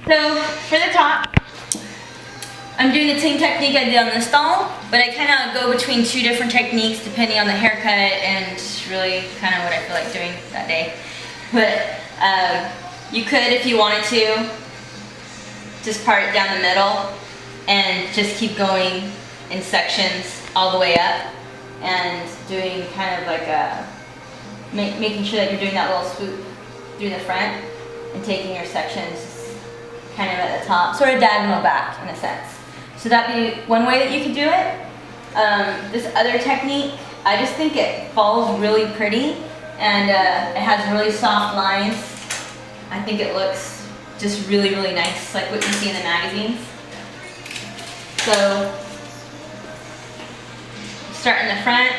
So for the top, I'm doing the same technique I did on the stall, but I kind of go between two different techniques depending on the haircut and really kind of what I feel like doing that day. But you could, if you wanted to, just part it down the middle and just keep going in sections all the way up and doing kind of like a, making sure that you're doing that little swoop through the front and taking your sections kind of at the top, sort of diagonal back in a sense. So that'd be one way that you could do it. This other technique, I just think it falls really pretty and it has really soft lines. I think it looks just really, really nice, like what you see in the magazines. So start in the front,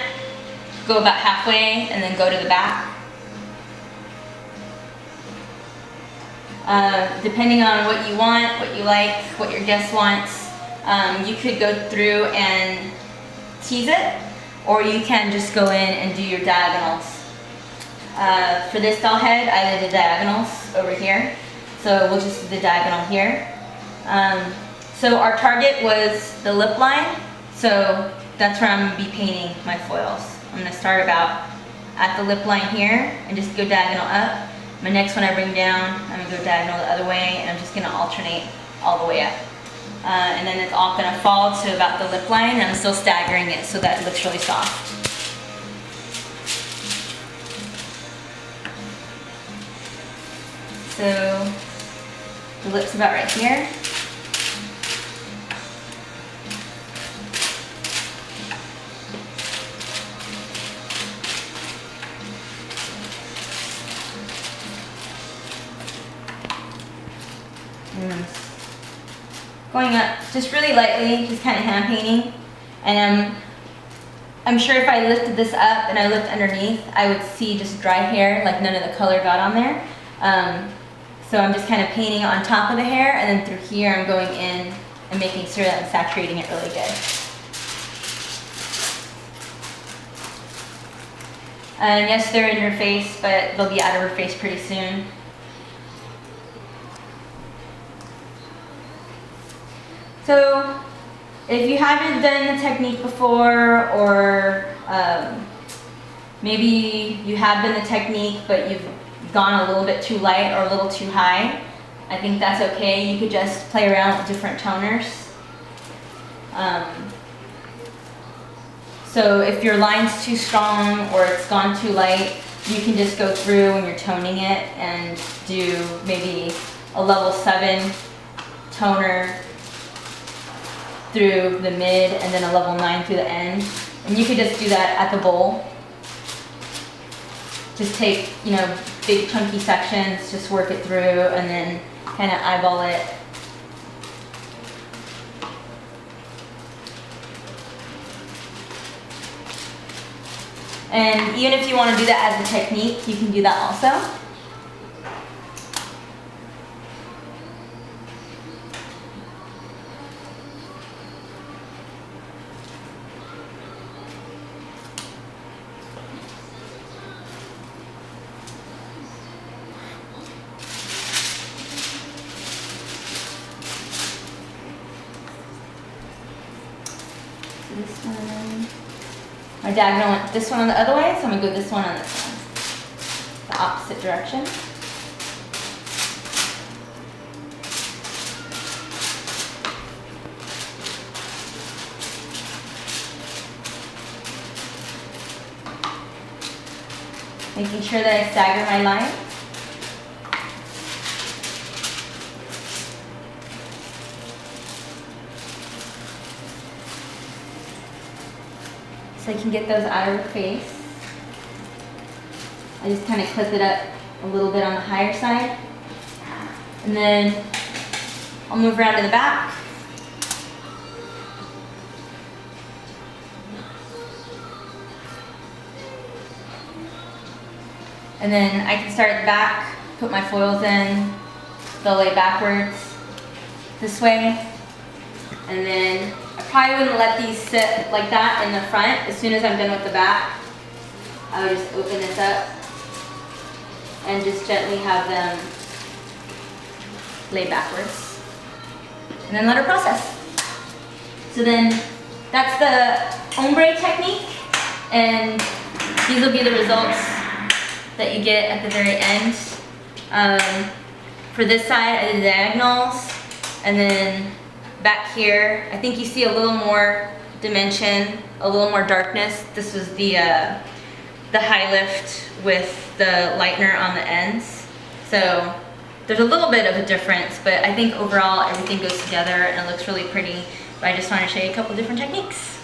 go about halfway, and then go to the back. Depending on what you want, what you like, what your guest wants, you could go through and tease it, or you can just go in and do your diagonals. For this doll head, I did the diagonals over here, so we'll just do the diagonal here. So our target was the lip line, so that's where I'm going to be painting my foils. I'm going to start about at the lip line here and just go diagonal up. My next one I bring down, I'm going to go diagonal the other way, and I'm just going to alternate all the way up. And then it's all going to fall to about the lip line, and I'm still staggering it so that it looks really soft. So the lip's about right here. Going up just really lightly, just kind of hand painting. And I'm sure if I lifted this up and I looked underneath, I would see just dry hair, like none of the color got on there. So I'm just kind of painting on top of the hair, and then through here I'm going in and making sure that I'm saturating it really good. And yes, they're in her face, but they'll be out of her face pretty soon. So if you haven't done the technique before, or maybe you have done the technique but you've gone a little bit too light or a little too high, I think that's okay. You could just play around with different toners. So if your line's too strong or it's gone too light, you can just go through when you're toning it and do maybe a level 7 toner through the mid and then a level 9 through the end. And you could just do that at the bowl. Just take, big chunky sections, just work it through and then kind of eyeball it. And even if you want to do that as a technique, you can do that also. This one, my diagonal went this one on the other way, so I'm going to go this one on this one. The opposite direction. Making sure that I stagger my line. So I can get those out of her face. I just kind of clip it up a little bit on the higher side. And then I'll move around to the back. And then I can start at the back, put my foils in, they'll lay backwards this way. And then I probably wouldn't let these sit like that in the front. As soon as I'm done with the back, I would just open this up and just gently have them lay backwards, and then let her process. So then that's the ombre technique, and these will be the results that you get at the very end. For this side, I did diagonals, and then back here, I think you see a little more dimension, a little more darkness. This was the high lift with the lightener on the ends. So there's a little bit of a difference, but I think overall everything goes together and it looks really pretty. But I just want to show you a couple different techniques.